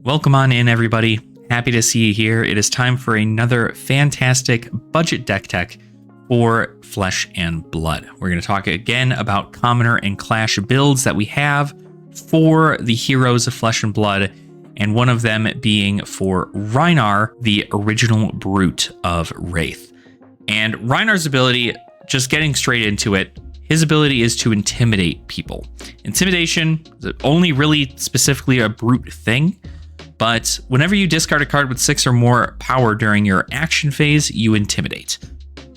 Welcome on in, everybody. Happy to see you here. It is time for another fantastic budget deck tech for Flesh and Blood. We're going to talk again about Commoner and Clash builds that we have for the heroes of Flesh and Blood, and one of them being for Rhinar, the original brute of Wraith. And Rhinar's ability, just getting straight into it, his ability is to intimidate people. Intimidation is only really specifically a brute thing, but whenever you discard a card with 6 or more power during your action phase, you intimidate.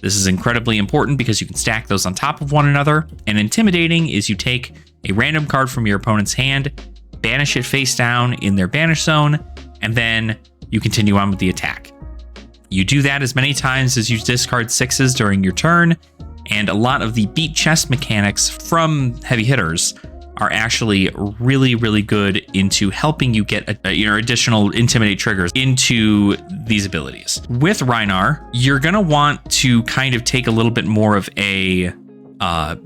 This is incredibly important because you can stack those on top of one another, and intimidating is you take a random card from your opponent's hand, banish it face down in their banish zone, and then you continue on with the attack. You do that as many times as you discard 6s during your turn, and a lot of the beat chest mechanics from heavy hitters are actually really good into helping you get additional intimidate triggers into these abilities. With Rhinar, you're going to want to kind of take a little bit more of a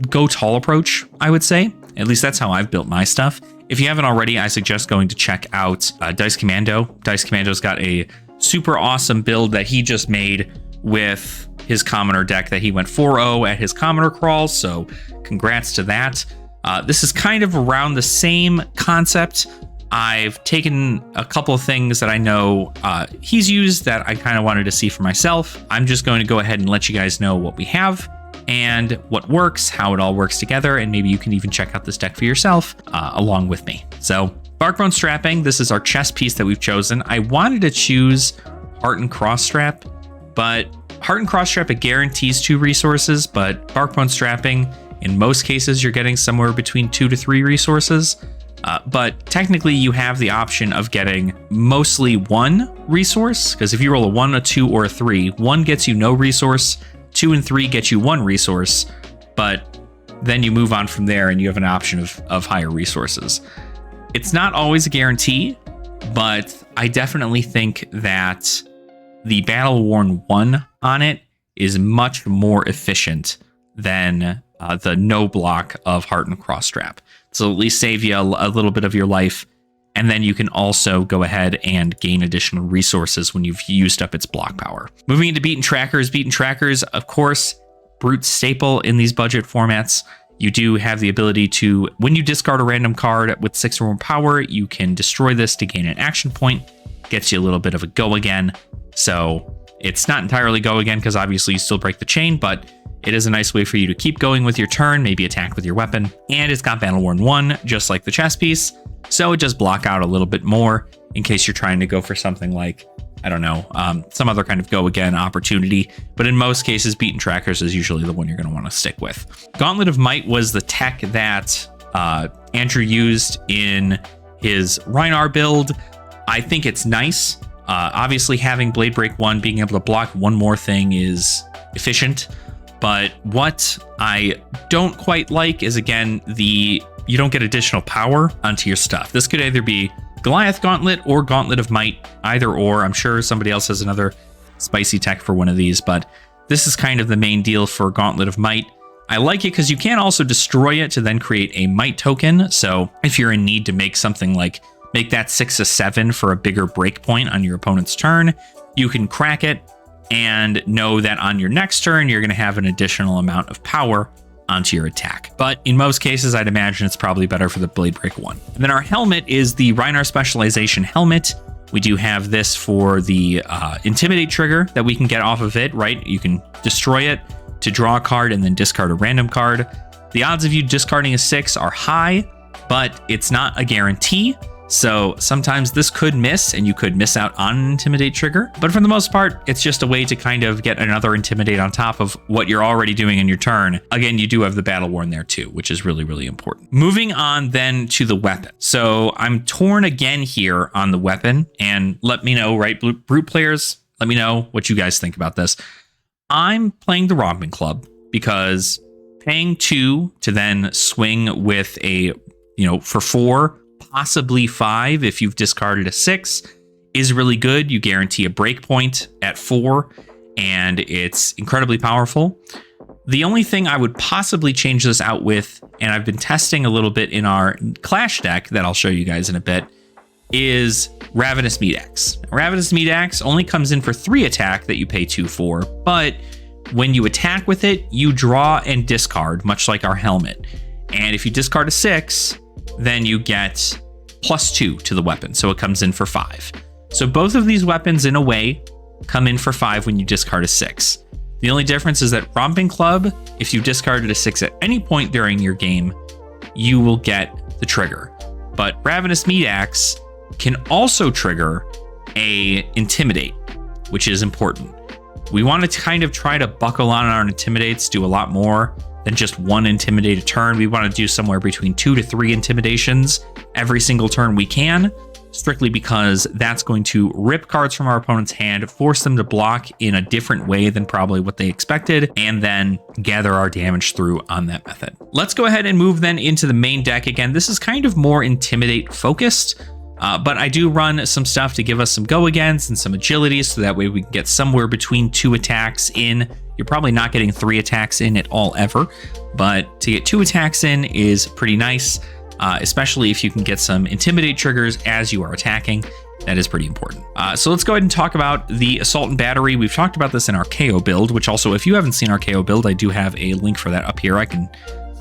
go tall approach, I would say. At least that's how I've built my stuff. If you haven't already, I suggest going to check out Dice Commando. Dice Commando's got a super awesome build that he just made with his Commoner deck that he went 4-0 at his Commoner crawl, so congrats to that. This is kind of around the same concept. I've taken a couple of things that I know he's used that I kind of wanted to see for myself. I'm just going to go ahead and let you guys know what we have and what works, how it all works together, and maybe you can even check out this deck for yourself along with me. So, Barkbone Strapping, this is our chess piece that we've chosen. I wanted to choose Heart and Cross Strap, but Heart and Cross Strap, it guarantees 2 resources, but Barkbone Strapping, in most cases, you're getting somewhere between 2 to 3 resources. But technically, you have the option of getting mostly 1 resource, because if you roll a 1, a 2, or a 3, 1 gets you no resource, 2 and 3 get you 1 resource, but then you move on from there and you have an option of higher resources. It's not always a guarantee, but I definitely think that the Battle Worn 1 on it is much more efficient than the no block of Heart and Cross Strap. So at least save you a little bit of your life, and then you can also go ahead and gain additional resources when you've used up its block power. Moving into Beaten Trackers, of course, brute staple in these budget formats. You do have the ability to, when you discard a random card with 6 or more power, you can destroy this to gain an action point. Gets you a little bit of a go again. So it's not entirely go again because obviously you still break the chain, but it is a nice way for you to keep going with your turn, maybe attack with your weapon. And it's got Battle Worn 1, just like the chess piece. So it does block out a little bit more in case you're trying to go for something like, I don't know, some other kind of go again opportunity. But in most cases, Beaten Trackers is usually the one you're going to want to stick with. Gauntlet of Might was the tech that Andrew used in his Rhinar build. I think it's nice. Obviously, having Blade Break 1, being able to block one more thing is efficient. But what I don't quite like is, again, you don't get additional power onto your stuff. This could either be Goliath Gauntlet or Gauntlet of Might, either or. I'm sure somebody else has another spicy tech for one of these, but this is kind of the main deal for Gauntlet of Might. I like it because you can also destroy it to then create a Might token. So if you're in need to make something like make that 6 a 7 for a bigger breakpoint on your opponent's turn, you can crack it and know that on your next turn, you're going to have an additional amount of power onto your attack. But in most cases, I'd imagine it's probably better for the Blade Break 1. And then our helmet is the Rhinar Specialization Helmet. We do have this for the Intimidate trigger that we can get off of it, right? You can destroy it to draw a card and then discard a random card. The odds of you discarding a 6 are high, but it's not a guarantee. So sometimes this could miss and you could miss out on an Intimidate trigger. But for the most part, it's just a way to kind of get another Intimidate on top of what you're already doing in your turn. Again, you do have the Battle Worn there too, which is really important. Moving on then to the weapon. So I'm torn again here on the weapon, and let me know, right, brute players, let me know what you guys think about this. I'm playing the Romping Club because paying 2 to then swing with a, for 4, possibly 5 if you've discarded a 6 is really good. You guarantee a breakpoint at 4, and it's incredibly powerful. The only thing I would possibly change this out with, and I've been testing a little bit in our Clash deck that I'll show you guys in a bit, is Ravenous Meat Axe. Ravenous Meat Axe only comes in for 3 attack that you pay 2 for, but when you attack with it, you draw and discard, much like our helmet. And if you discard a 6, then you get +2 to the weapon, so it comes in for 5. So both of these weapons, in a way, come in for 5 when you discard a 6. The only difference is that Romping Club, if you discarded a 6 at any point during your game, you will get the trigger. But Ravenous Meat Axe can also trigger a Intimidate, which is important. We want to kind of try to buckle on our Intimidates, do a lot more than just 1 Intimidate a turn. We want to do somewhere between 2 to 3 Intimidations every single turn we can, strictly because that's going to rip cards from our opponent's hand, force them to block in a different way than probably what they expected, and then gather our damage through on that method. Let's go ahead and move then into the main deck. Again, this is kind of more Intimidate focused, but I do run some stuff to give us some go against and some agility, so that way we can get somewhere between 2 attacks in. You're probably not getting 3 attacks in at all ever, but to get 2 attacks in is pretty nice, especially if you can get some Intimidate triggers as you are attacking. That is pretty important. So let's go ahead and talk about the Assault and Battery. We've talked about this in our KO build, which also, if you haven't seen our KO build, I do have a link for that up here. I can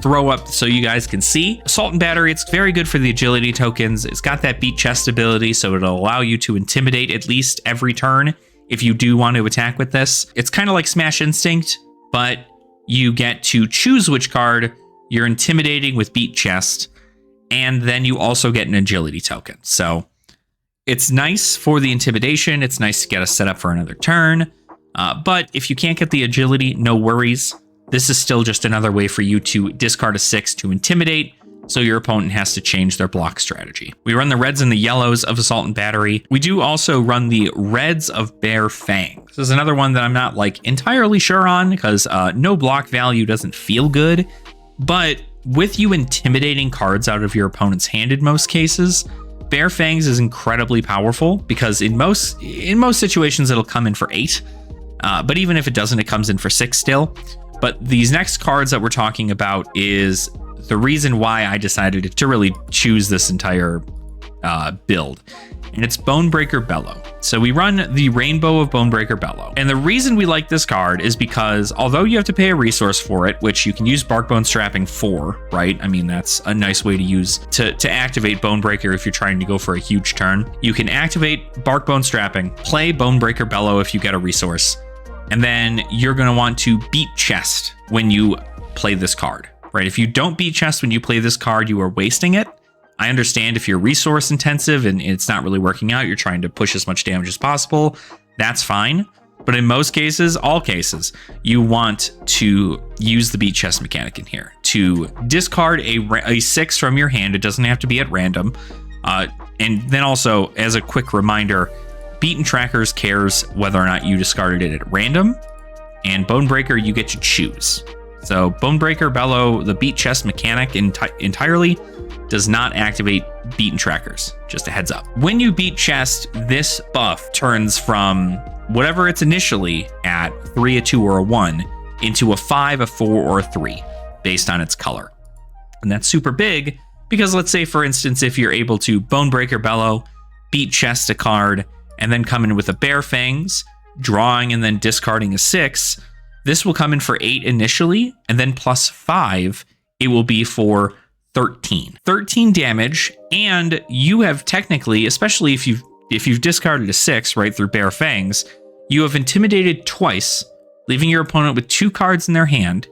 throw up so you guys can see. Assault and Battery, it's very good for the agility tokens. It's got that beat chest ability, so it'll allow you to intimidate at least every turn if you do want to attack with this. It's kind of like Smash Instinct, but you get to choose which card you're intimidating with beat chest, and then you also get an agility token. So it's nice for the intimidation. It's nice to get us set up for another turn. But if you can't get the agility, no worries. This is still just another way for you to discard a 6 to intimidate, so your opponent has to change their block strategy. We run the reds and the yellows of Assault and Battery. We do also run the reds of Bare Fang. This is another one that I'm not like entirely sure on, because no block value doesn't feel good, but with you intimidating cards out of your opponent's hand in most cases, Bare Fangs is incredibly powerful, because in most situations it'll come in for 8, but even if it doesn't, it comes in for 6 still. But these next cards that we're talking about is the reason why I decided to really choose this entire build, and it's Bonebreaker Bellow. So we run the Rainbow of Bonebreaker Bellow, and the reason we like this card is because although you have to pay a resource for it, which you can use Barkbone Strapping for, right? I mean, that's a nice way to use to activate Bonebreaker if you're trying to go for a huge turn. You can activate Barkbone Strapping, play Bonebreaker Bellow if you get a resource, and then you're going to want to beat chest when you play this card, right? If you don't beat chest when you play this card, you are wasting it. I understand if you're resource intensive and it's not really working out, you're trying to push as much damage as possible, that's fine. But in most cases, all cases, you want to use the beat chest mechanic in here to discard a 6 from your hand. It doesn't have to be at random. And then also, as a quick reminder, Beaten Trackers cares whether or not you discarded it at random, and Bonebreaker, you get to choose. So Bonebreaker Bellow, the beat chest mechanic entirely, does not activate Beaten Trackers. Just a heads up. When you beat chest, this buff turns from whatever it's initially at, 3, a 2, or a 1, into a 5, a 4, or a 3, based on its color. And that's super big, because let's say, for instance, if you're able to Bonebreaker Bellow, beat chest a card, and then come in with a Bare Fangs, drawing and then discarding a 6, this will come in for 8 initially, and then plus 5, it will be for 13. 13 damage, and you have technically, especially if you've discarded a 6 right through Bare Fangs, you have intimidated twice, leaving your opponent with 2 cards in their hand,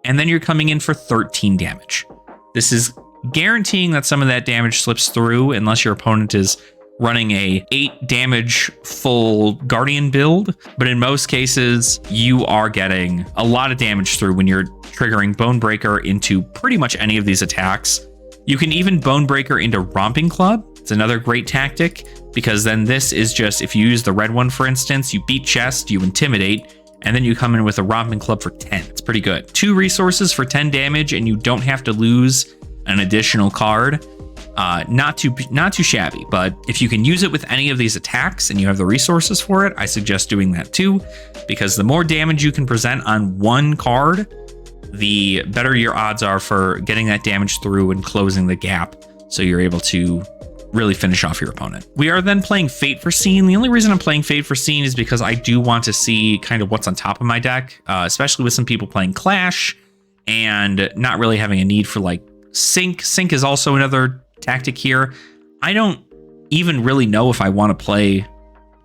and then you're coming in for 13 damage. This is guaranteeing that some of that damage slips through, unless your opponent is running a 8 damage full Guardian build, but in most cases you are getting a lot of damage through when you're triggering Bonebreaker into pretty much any of these attacks. You can even Bonebreaker into Romping Club. It's another great tactic, because then this is just, if you use the red one, for instance, you beat chest, you intimidate, and then you come in with a Romping Club for 10. It's pretty good. 2 resources for 10 damage, and you don't have to lose an additional card. Not too shabby, but if you can use it with any of these attacks and you have the resources for it, I suggest doing that too, because the more damage you can present on one card, the better your odds are for getting that damage through and closing the gap, so you're able to really finish off your opponent. We are then playing Fate Foreseen. The only reason I'm playing Fate Foreseen is because I do want to see kind of what's on top of my deck, especially with some people playing Clash and not really having a need for like Sync. Sync is also another tactic here. I don't even really know if I want to play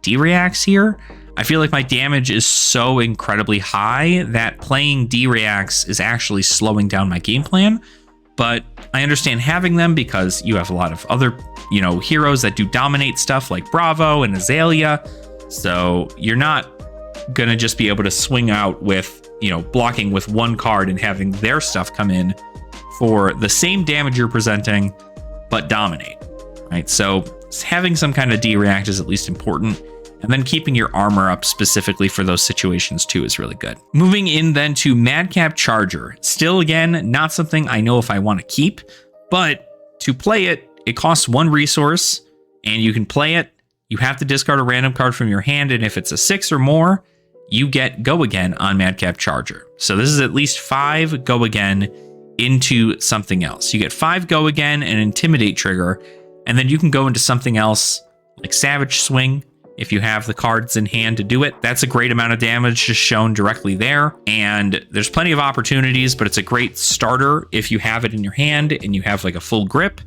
D-Reacts here. I feel like my damage is so incredibly high that playing D-Reacts is actually slowing down my game plan. But I understand having them because you have a lot of other, heroes that do dominate stuff like Bravo and Azalea. So you're not going to just be able to swing out with, blocking with one card and having their stuff come in for the same damage you're presenting, but dominate, right? So having some kind of D-React is at least important. And then keeping your armor up specifically for those situations too is really good. Moving in then to Madcap Charger. Still, again, not something I know if I want to keep, but to play it, it costs 1 resource and you can play it. You have to discard a random card from your hand, and if it's a 6 or more, you get Go Again on Madcap Charger. So this is at least 5 Go Again into something else. You get 5 Go Again and Intimidate trigger, and then you can go into something else like Savage Swing. If you have the cards in hand to do it, that's a great amount of damage just shown directly there. And there's plenty of opportunities, but it's a great starter if you have it in your hand and you have like a full grip.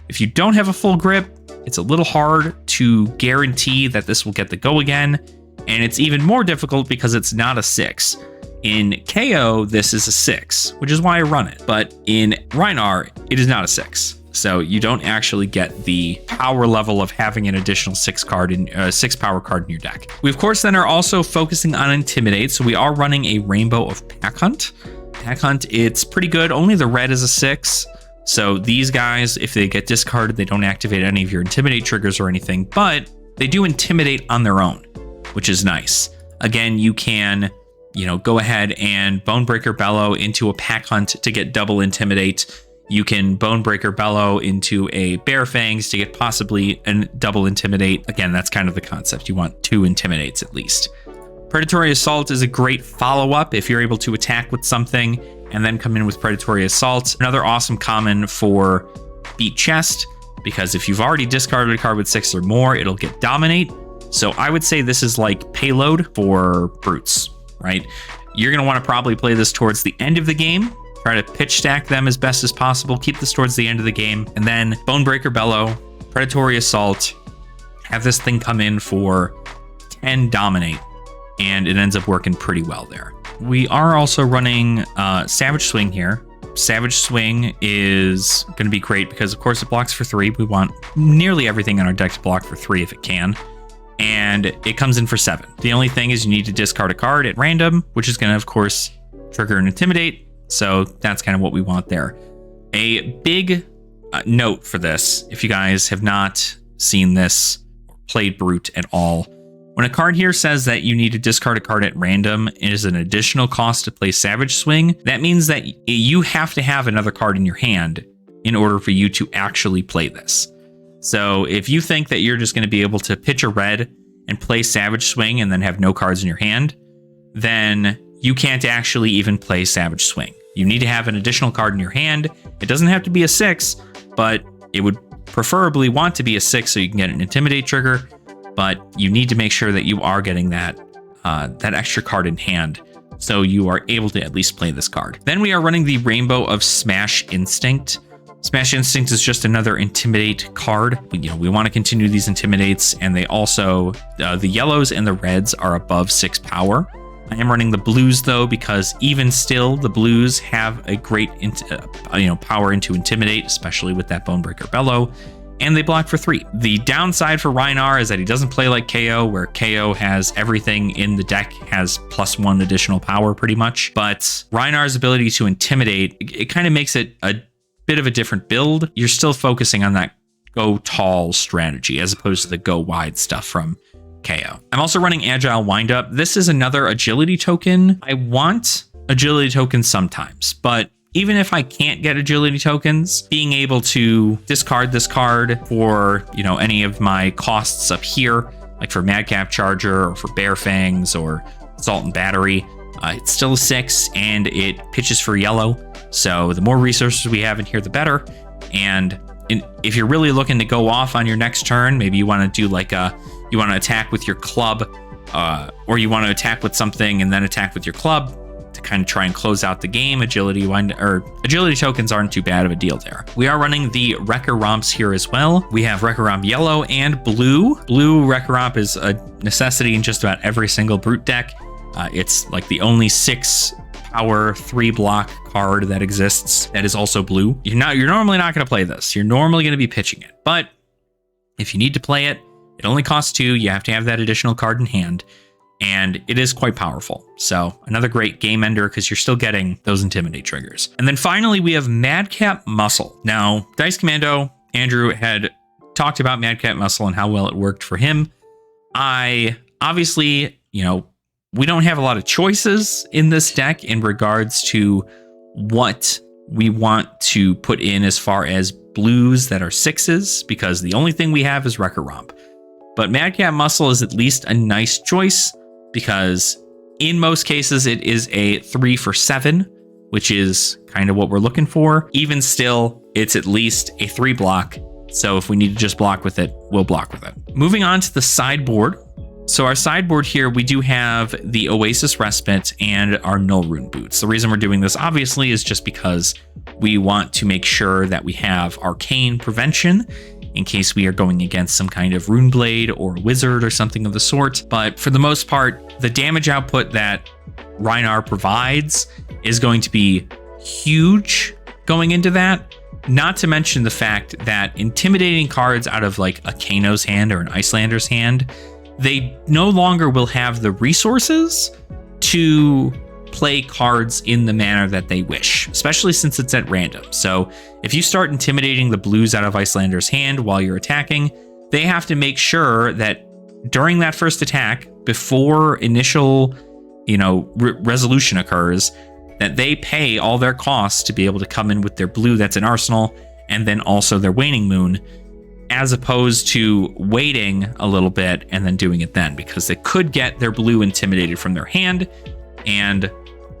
If you don't have a full grip, it's a little hard to guarantee that this will get the Go Again. And it's even more difficult because it's not a 6. In KO, this is a 6, which is why I run it. But in Rhinar, it is not a 6. So you don't actually get the power level of having an additional 6 power card in your deck. We, of course, then are also focusing on Intimidate. So we are running a Rainbow of Pack Hunt. Pack Hunt, it's pretty good. Only the red is a 6. So these guys, if they get discarded, they don't activate any of your Intimidate triggers or anything, but they do Intimidate on their own, which is nice. Again, you can, go ahead and Bonebreaker Bellow into a Pack Hunt to get double Intimidate. You can Bonebreaker Bellow into a Bear Fangs to get possibly a double Intimidate. Again, that's kind of the concept. You want 2 Intimidates at least. Predatory Assault is a great follow-up if you're able to attack with something and then come in with Predatory Assault. Another awesome common for Beat Chest, because if you've already discarded a card with 6 or more, it'll get Dominate. So I would say this is like payload for brutes, right? You're going to want to probably play this towards the end of the game. Try to pitch stack them as best as possible. Keep this towards the end of the game. And then Bonebreaker Bellow, Predatory Assault, have this thing come in for 10 Dominate. And it ends up working pretty well there. We are also running Savage Swing here. Savage Swing is going to be great because, of course, it blocks for 3. We want nearly everything in our deck to block for 3 if it can. And it comes in for 7. The only thing is you need to discard a card at random, which is going to, of course, trigger and Intimidate. So that's kind of what we want there. A big note for this, if you guys have not seen this or played Brute at all, when a card here says that you need to discard a card at random, it is an additional cost to play Savage Swing. That means that you have to have another card in your hand in order for you to actually play this. So if you think that you're just going to be able to pitch a red and play Savage Swing and then have no cards in your hand, then you can't actually even play Savage Swing. You need to have an additional card in your hand. It doesn't have to be a 6, but it would preferably want to be a 6 so you can get an Intimidate trigger. But you need to make sure that you are getting that extra card in hand so you are able to at least play this card. Then we are running the Rainbow of Smash Instinct. Smash Instinct is just another Intimidate card. We want to continue these Intimidates, and they also, the yellows and the reds are above 6 power. I am running the blues though, because even still the blues have a great power into Intimidate, especially with that Bonebreaker Bellow, and they block for 3. The downside for Rhinar is that he doesn't play like KO, where KO has everything in the deck has +1 additional power pretty much. But Rhinar's ability to Intimidate, it kind of makes it a bit of a different build. You're still focusing on that go tall strategy as opposed to the go wide stuff from KO. I'm also running Agile Windup. This is another agility token. I want agility tokens sometimes, but even if I can't get agility tokens, being able to discard this card for, any of my costs up here, like for Madcap Charger or for Bear Fangs or Assault and Battery, it's still a 6 and it pitches for yellow. So the more resources we have in here, the better. And if you're really looking to go off on your next turn, maybe you want to do like you want to attack with your club, or you want to attack with something and then attack with your club to kind of try and close out the game. Agility tokens aren't too bad of a deal there. We are running the Wrecker Romps here as well. We have Wrecker Romp yellow and blue. Blue Wrecker Romp is a necessity in just about every single brute deck. It's like the only 6 power 3 block card that exists that is also blue. You're normally not going to play this. You're normally going to be pitching it, but if you need to play it, it only costs 2. You have to have that additional card in hand, and it is quite powerful. So another great game ender because you're still getting those Intimidate triggers. And then finally, we have Madcap Muscle. Now, Dice Commando, Andrew had talked about Madcap Muscle and how well it worked for him. Obviously, we don't have a lot of choices in this deck in regards to what we want to put in as far as blues that are 6s, because the only thing we have is Wrecker Romp. But Madcap Muscle is at least a nice choice because in most cases it is a 3 for 7, which is kind of what we're looking for. Even still, it's at least a 3 block. So if we need to just block with it, we'll block with it. Moving on to the sideboard. So our sideboard here, we do have the Oasis Respite and our Null Rune Boots. The reason we're doing this obviously is just because we want to make sure that we have Arcane Prevention in case we are going against some kind of Rune Blade or Wizard or something of the sort. But for the most part, the damage output that Rhinar provides is going to be huge going into that. Not to mention the fact that intimidating cards out of like a Kano's hand or an Icelander's hand, they no longer will have the resources to play cards in the manner that they wish, especially since it's at random. So if you start intimidating the blues out of Icelander's hand while you're attacking, they have to make sure that during that first attack, before initial, resolution occurs, that they pay all their costs to be able to come in with their blue that's in Arsenal, and then also their Waning Moon, as opposed to waiting a little bit and then doing it then, because they could get their blue intimidated from their hand, and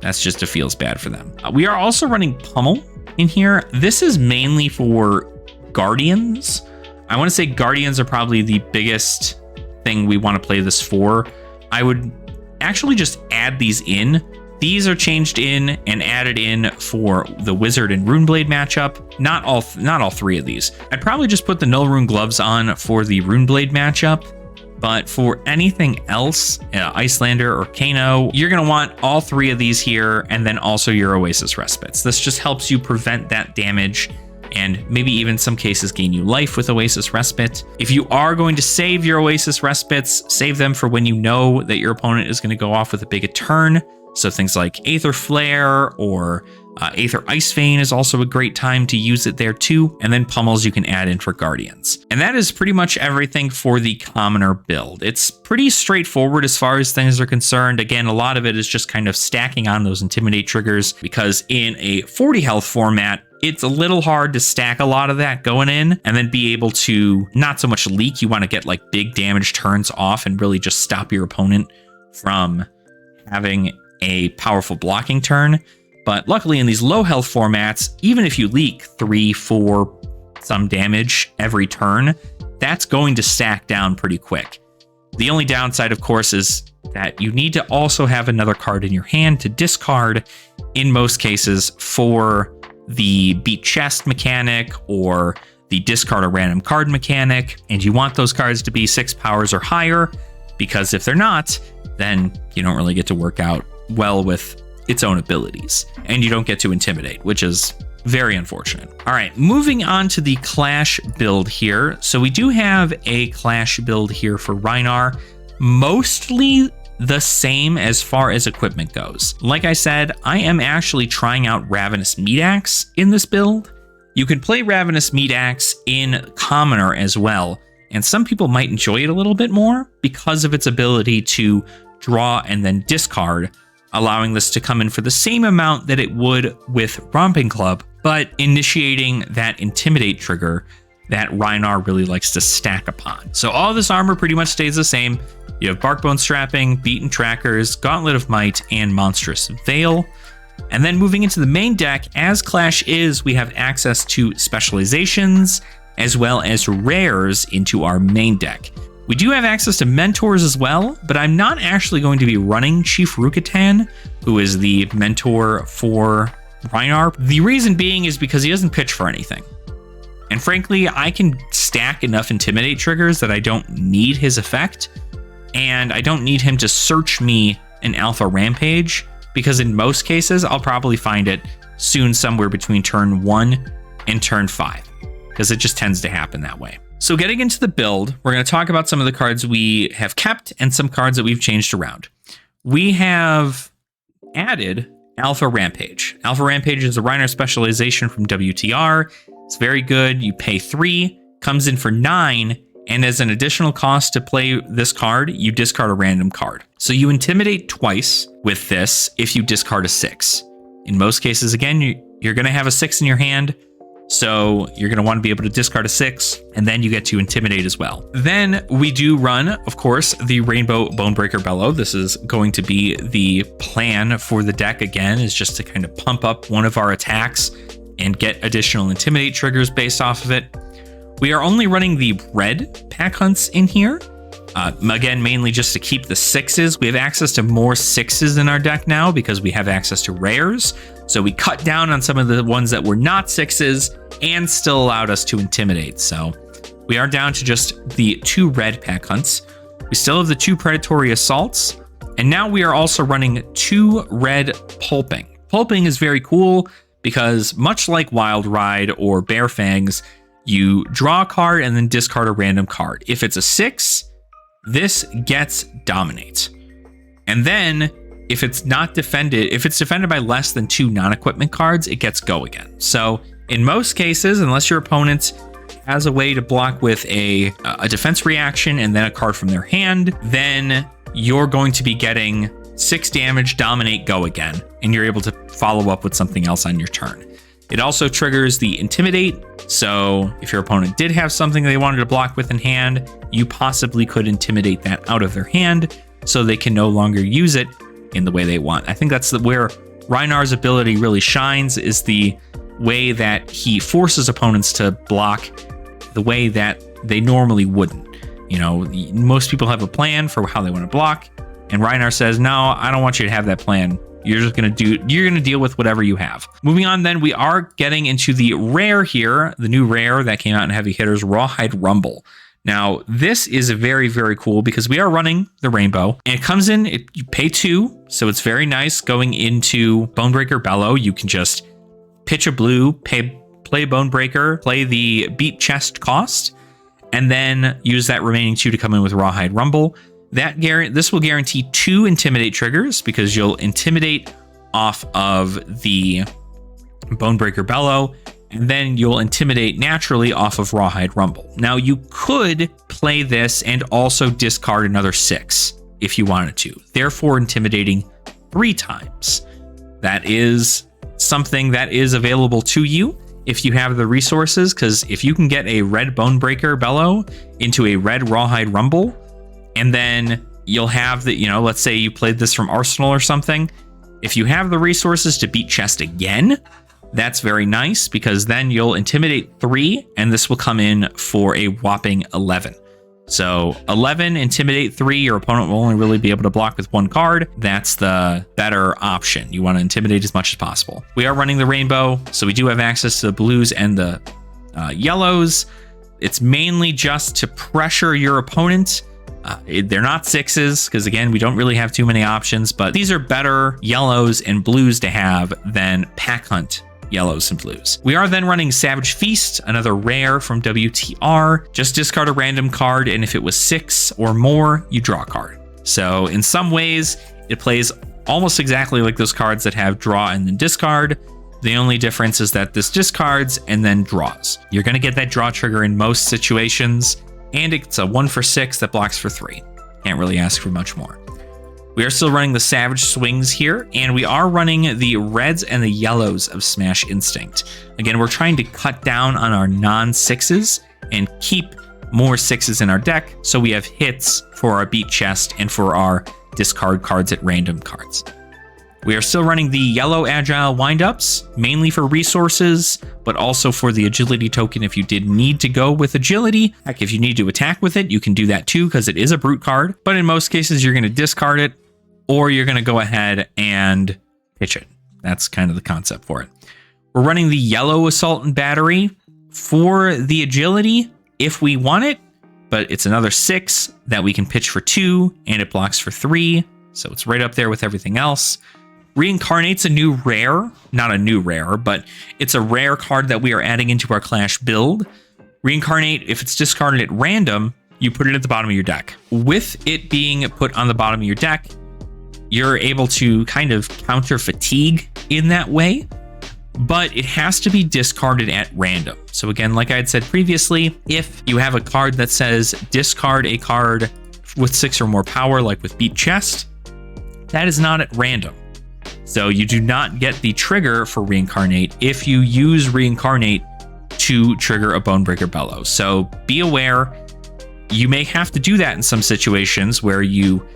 that's just, it feels bad for them. We are also running Pummel in here. This is mainly for Guardians. I want to say Guardians are probably the biggest thing we want to play this for. I would actually just add these in. These are changed in and added in for the Wizard and Runeblade matchup. Not all 3 of these. I'd probably just put the Null Rune Gloves on for the Runeblade matchup. But for anything else, Icelander or Kano, you're going to want all 3 of these here, and then also your Oasis Respites. This just helps you prevent that damage, and maybe even some cases gain you life with Oasis Respite. If you are going to save your Oasis Respites, save them for when you know that your opponent is going to go off with a big turn. So things like Aether Flare or Aether Ice Vein is also a great time to use it there too. And then Pummels you can add in for Guardians. And that is pretty much everything for the commoner build. It's pretty straightforward as far as things are concerned. Again, a lot of it is just kind of stacking on those Intimidate triggers, because in a 40 health format, it's a little hard to stack a lot of that going in and then be able to not so much leak. You want to get like big damage turns off and really just stop your opponent from having a powerful blocking turn. But luckily in these low health formats, even if you leak 3, 4 some damage every turn, that's going to stack down pretty quick. The only downside, of course, is that you need to also have another card in your hand to discard in most cases for the beat chest mechanic or the discard a random card mechanic. And you want those cards to be 6 powers or higher, because if they're not, then you don't really get to work out well with its own abilities, and you don't get to intimidate, which is very unfortunate. All right, moving on to the Clash build here. So we do have a Clash build here for Rhinar, mostly the same as far as equipment goes. Like I said, I am actually trying out Ravenous Meat Axe in this build. You can play Ravenous Meat Axe in Commoner as well, and some people might enjoy it a little bit more because of its ability to draw and then discard, allowing this to come in for the same amount that it would with Romping Club, but initiating that Intimidate trigger that Rhinar really likes to stack upon. So all this armor pretty much stays the same. You have Barkbone Strapping, Beaten Trackers, Gauntlet of Might, and Monstrous Veil. And then moving into the main deck, as Clash is, we have access to specializations as well as rares into our main deck. We do have access to mentors as well, but I'm not actually going to be running Chief Rukatan, who is the mentor for Rhinar. The reason being is because he doesn't pitch for anything. And frankly, I can stack enough Intimidate triggers that I don't need his effect, and I don't need him to search me an Alpha Rampage, because in most cases, I'll probably find it soon somewhere between turn 1 and turn 5, because it just tends to happen that way. So getting into the build, we're going to talk about some of the cards we have kept and some cards that we've changed around. We have added Alpha Rampage. Alpha Rampage is a Rhinar specialization from WTR. It's very good. You pay 3, comes in for 9, and as an additional cost to play this card, you discard a random card. So you intimidate twice with this if you discard a 6. In most cases, again, you're going to have a 6 in your hand, so you're going to want to be able to discard a 6, and then you get to intimidate as well. Then we do run, of course, the Rainbow Bonebreaker Bellow. This is going to be the plan for the deck again, is just to kind of pump up one of our attacks and get additional intimidate triggers based off of it. We are only running the red pack hunts in here. Again, mainly just to keep the 6s. We have access to more 6s in our deck now because we have access to rares. So we cut down on some of the ones that were not 6s and still allowed us to intimidate. So we are down to just the 2 red pack hunts. We still have the 2 predatory assaults. And now we are also running 2 red pulping. Pulping is very cool because much like Wild Ride or Bear Fangs, you draw a card and then discard a random card. If it's a 6, this gets Dominate. And then if it's not defended, if it's defended by less than 2 non-equipment cards, it gets Go again. So in most cases, unless your opponent has a way to block with a defense reaction and then a card from their hand, then you're going to be getting 6 damage, Dominate, Go again, and you're able to follow up with something else on your turn. It also triggers the Intimidate, so if your opponent did have something they wanted to block with in hand, you possibly could intimidate that out of their hand so they can no longer use it in the way they want. I think that's where Rhinar's ability really shines, is the way that he forces opponents to block the way that they normally wouldn't. You know, most people have a plan for how they want to block, and Rhinar says, no, I don't want you to have that plan. You're going to deal with whatever you have. Moving on, then, we are getting into the rare here, the new rare that came out in Heavy Hitters, Rawhide Rumble. Now, this is very, very cool because we are running the Rainbow, and it comes in, you pay 2, so it's very nice going into Bonebreaker Bellow. You can just pitch a blue, play Bonebreaker, play the beat chest cost, and then use that remaining 2 to come in with Rawhide Rumble. This will guarantee 2 Intimidate triggers because you'll Intimidate off of the Bonebreaker Bellow, and then you'll Intimidate naturally off of Rawhide Rumble. Now, you could play this and also discard another 6 if you wanted to, therefore intimidating 3 times. That is something that is available to you if you have the resources, because if you can get a red Bonebreaker Bellow into a red Rawhide Rumble, and then you'll have the, let's say you played this from Arsenal or something. If you have the resources to beat chest again, that's very nice because then you'll intimidate 3 and this will come in for a whopping 11. So 11, intimidate 3, your opponent will only really be able to block with 1 card. That's the better option. You want to intimidate as much as possible. We are running the Rainbow, so we do have access to the blues and the yellows. It's mainly just to pressure your opponent. They're not 6s because, again, we don't really have too many options, but these are better yellows and blues to have than Pack Hunt yellows and blues. We are then running Savage Feast, another rare from WTR. Just discard a random card, and if it was 6 or more, you draw a card. So in some ways, it plays almost exactly like those cards that have draw and then discard. The only difference is that this discards and then draws. You're going to get that draw trigger in most situations, and it's a 1 for 6 that blocks for 3. Can't really ask for much more. We are still running the Savage Swings here, and we are running the reds and the yellows of Smash Instinct. Again, we're trying to cut down on our non-6s and keep more 6s in our deck, so we have hits for our beat chest and for our discard cards at random cards. We are still running the yellow agile windups, mainly for resources, but also for the agility token if you did need to go with agility. Heck, if you need to attack with it, you can do that too, because it is a brute card. But in most cases, you're going to discard it, or you're going to go ahead and pitch it. That's kind of the concept for it. We're running the yellow assault and battery for the agility if we want it, but it's another 6 that we can pitch for 2, and it blocks for 3. So it's right up there with everything else. Reincarnate's a new rare, not a new rare, but it's a rare card that we are adding into our Clash build. Reincarnate, if it's discarded at random, you put it at the bottom of your deck. With it being put on the bottom of your deck, you're able to kind of counter fatigue in that way, but it has to be discarded at random. So again, like I had said previously, if you have a card that says discard a card with 6 or more power, like with Beat Chest, that is not at random. So you do not get the trigger for Reincarnate if you use Reincarnate to trigger a Bonebreaker Bellow. So be aware, you may have to do that in some situations where you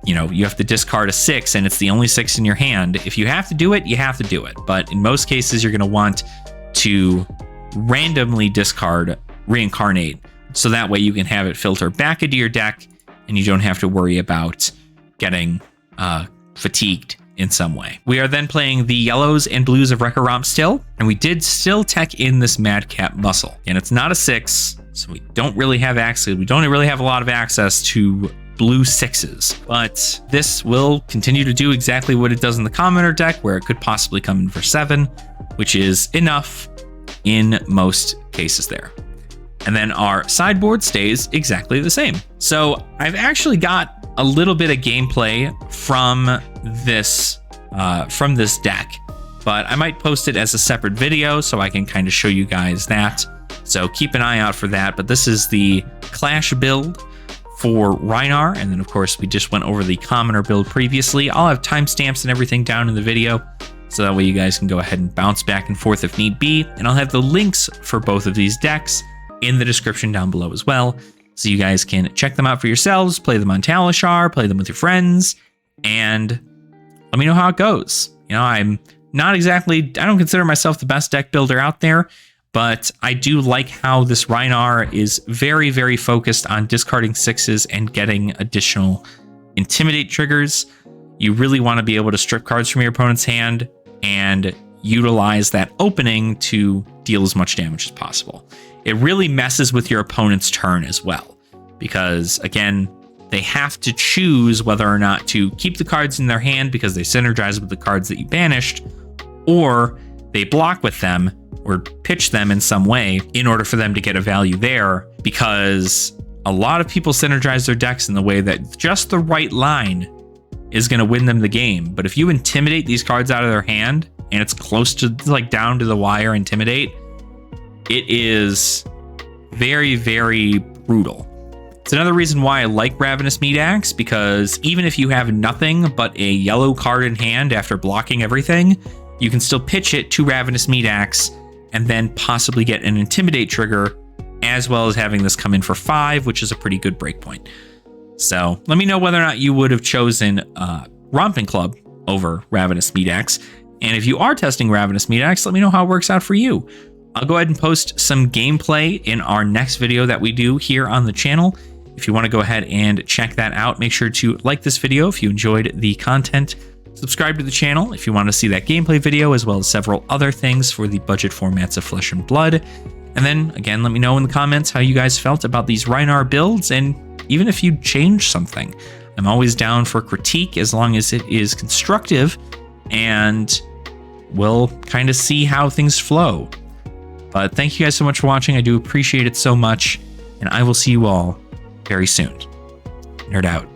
have to discard a 6 and it's the only 6 in your hand. If you have to do it, you have to do it. But in most cases, you're going to want to randomly discard Reincarnate, so that way you can have it filter back into your deck and you don't have to worry about getting fatigued in some way. We are then playing the yellows and blues of Wrecker Romp still, and we did still tech in this Madcap Muscle. And it's not a 6, so we don't really have access. We don't really have a lot of access to blue 6s, but this will continue to do exactly what it does in the commoner deck, where it could possibly come in for 7, which is enough in most cases there. And then our sideboard stays exactly the same. So I've actually got a little bit of gameplay from this deck, but I might post it as a separate video so I can kind of show you guys that. So keep an eye out for that. But this is the Clash build for Rhinar, and then of course we just went over the commoner build previously. I'll have timestamps and everything down in the video, so that way you guys can go ahead and bounce back and forth if need be. And I'll have the links for both of these decks in the description down below as well, so you guys can check them out for yourselves, play them on Talishar, play them with your friends, and let me know how it goes. I'm not exactly, I don't consider myself the best deck builder out there, but I do like how this Rhinar is very, very focused on discarding 6s and getting additional Intimidate triggers. You really want to be able to strip cards from your opponent's hand and utilize that opening to deal as much damage as possible. It really messes with your opponent's turn as well, because again, they have to choose whether or not to keep the cards in their hand because they synergize with the cards that you banished, or they block with them or pitch them in some way in order for them to get a value there, because a lot of people synergize their decks in the way that just the right line is going to win them the game. But if you intimidate these cards out of their hand and it's close to like down to the wire intimidate, it is very, very brutal. It's another reason why I like Ravenous Meat Axe, because even if you have nothing but a yellow card in hand after blocking everything, you can still pitch it to Ravenous Meat Axe and then possibly get an Intimidate trigger, as well as having this come in for 5, which is a pretty good breakpoint. So let me know whether or not you would have chosen Romping Club over Ravenous Meat Axe. And if you are testing Ravenous Meat Axe, let me know how it works out for you. I'll go ahead and post some gameplay in our next video that we do here on the channel. If you want to go ahead and check that out, make sure to like this video if you enjoyed the content. Subscribe to the channel if you want to see that gameplay video, as well as several other things for the budget formats of Flesh and Blood. And then, again, let me know in the comments how you guys felt about these Rhinar builds, and even if you change something. I'm always down for critique as long as it is constructive, and we'll kind of see how things flow. But thank you guys so much for watching. I do appreciate it so much, and I will see you all very soon. Nerd out.